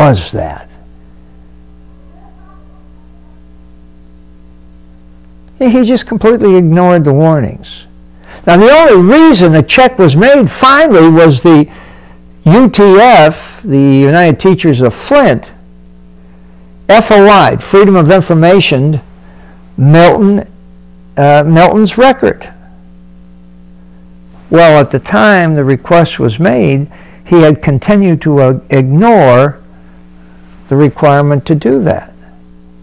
was that? He just completely ignored the warnings. Now, the only reason the check was made finally was the UTF, the United Teachers of Flint, FOI'd, Freedom of Information, Milton's record. Well, at the time the request was made, he had continued to ignore the requirement to do that,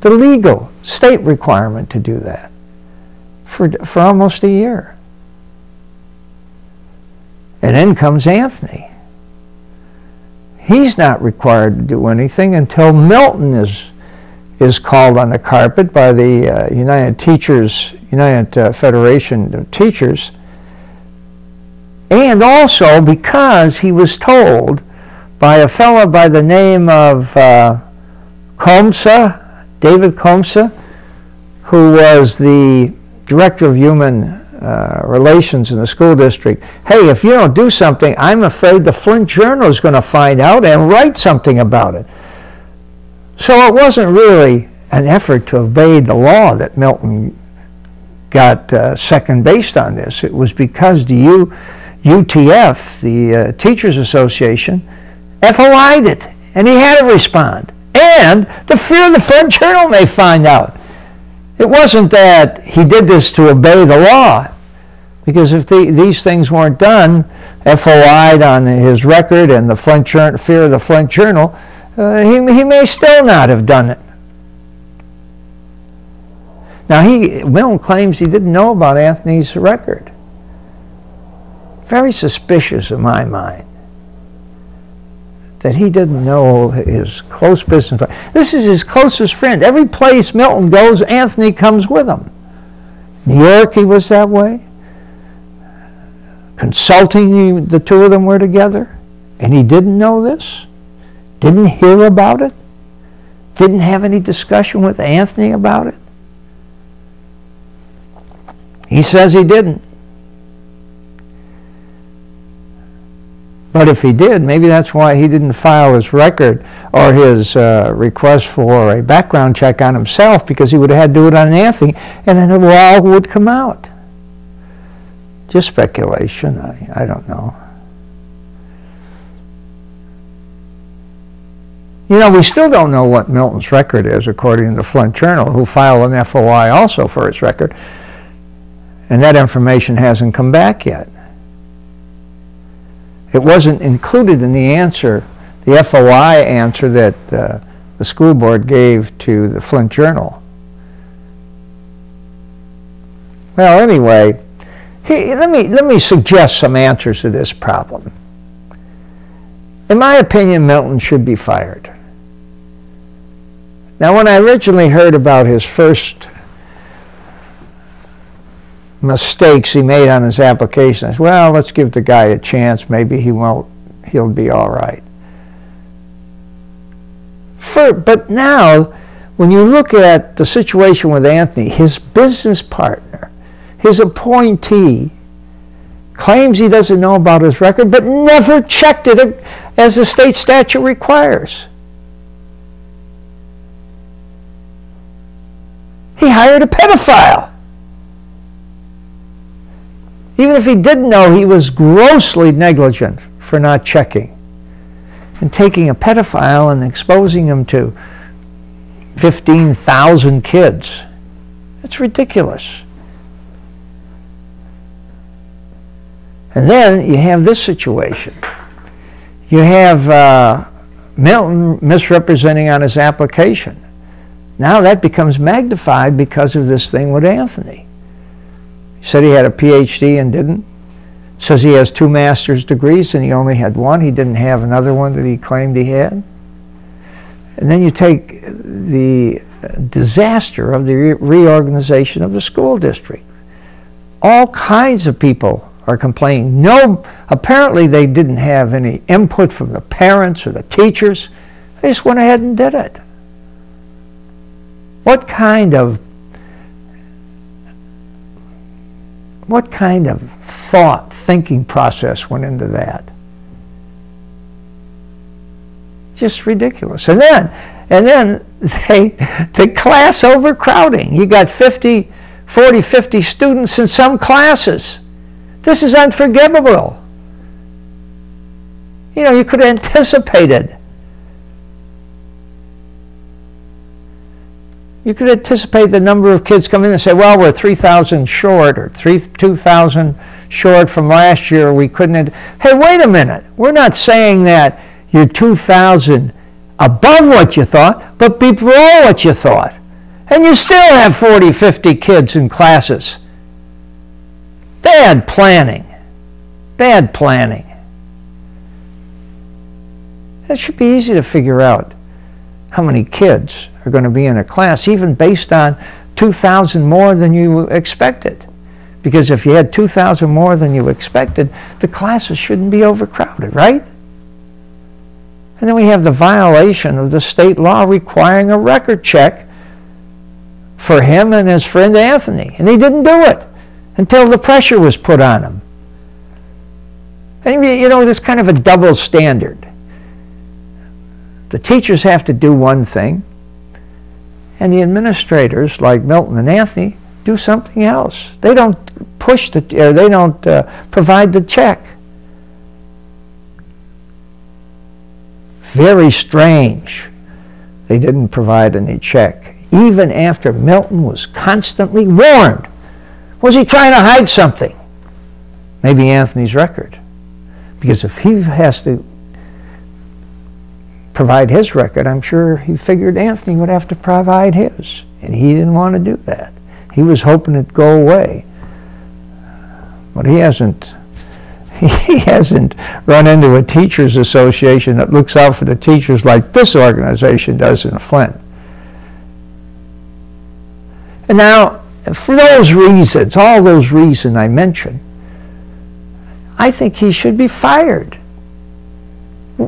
the legal state requirement to do that, for almost a year. And then comes Anthony. He's not required to do anything until Milton is called on the carpet by the United Federation of Teachers, and also because he was told by a fellow by the name of David Comsa, who was the director of human relations in the school district, hey, if you don't do something, I'm afraid the Flint Journal is going to find out and write something about it. So it wasn't really an effort to obey the law that Milton got second based on this. It was because the UTF, the Teachers Association, FOI'd it, and he had to respond. And the fear the Flint Journal may find out. It wasn't that he did this to obey the law, because if these things weren't done, FOI'd on his record and the fear of the Flint Journal, he may still not have done it. Now, Milton claims he didn't know about Anthony's record. Very suspicious in my mind that he didn't know his close business. This is his closest friend. Every place Milton goes, Anthony comes with him. New York, he was that way. Consulting, the two of them were together, and he didn't know this, didn't hear about it, didn't have any discussion with Anthony about it. He says he didn't. But if he did, maybe that's why he didn't file his record or his request for a background check on himself, because he would have had to do it on Anthony, and then it all would come out. Just speculation. I don't know. You know, we still don't know what Milton's record is, according to the Flint Journal, who filed an FOI also for his record, and that information hasn't come back yet. It wasn't included in the answer, the FOI answer that the school board gave to the Flint Journal. Well, anyway, let me suggest some answers to this problem. In my opinion, Milton should be fired. Now, when I originally heard about his first mistakes he made on his application, I said, well, let's give the guy a chance. Maybe he'll be all right. But now, when you look at the situation with Anthony, his business partner, his appointee, claims he doesn't know about his record, but never checked it as the state statute requires. He hired a pedophile. Even if he didn't know, he was grossly negligent for not checking and taking a pedophile and exposing him to 15,000 kids. It's ridiculous. And then you have this situation. You have Milton misrepresenting on his application. Now that becomes magnified because of this thing with Anthony. He said he had a PhD and didn't. Says he has 2 master's degrees and he only had 1. He didn't have another one that he claimed he had. And then you take the disaster of the reorganization of the school district. All kinds of people are complaining. No, apparently they didn't have any input from the parents or the teachers. They just went ahead and did it. What kind of thinking process went into that? Just ridiculous. And then the class overcrowding. You got 50 students in some classes. This is unforgivable. You know, you could have anticipated. You could anticipate the number of kids come in and say, well, we're 3,000 short or 2,000 short from last year. We couldn't. Hey, wait a minute. We're not saying that you're 2,000 above what you thought, but below what you thought. And you still have 40, 50 kids in classes. Bad planning. Bad planning. It should be easy to figure out how many kids are going to be in a class, even based on 2,000 more than you expected. Because if you had 2,000 more than you expected, the classes shouldn't be overcrowded, right? And then we have the violation of the state law requiring a record check for him and his friend Anthony. And he didn't do it until the pressure was put on him. And you know, there's kind of a double standard. The teachers have to do one thing, and the administrators, like Milton and Anthony, do something else. They don't push the, or they don't provide the check. Very strange. They didn't provide any check, even after Milton was constantly warned. Was he trying to hide something? Maybe Anthony's record. Because if he has to provide his record, I'm sure he figured Anthony would have to provide his. And he didn't want to do that. He was hoping it'd go away. But he hasn't run into a teachers association that looks out for the teachers like this organization does in Flint. And now, for those reasons, all those reasons I mentioned, I think he should be fired.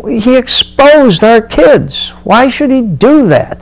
He exposed our kids. Why should he do that?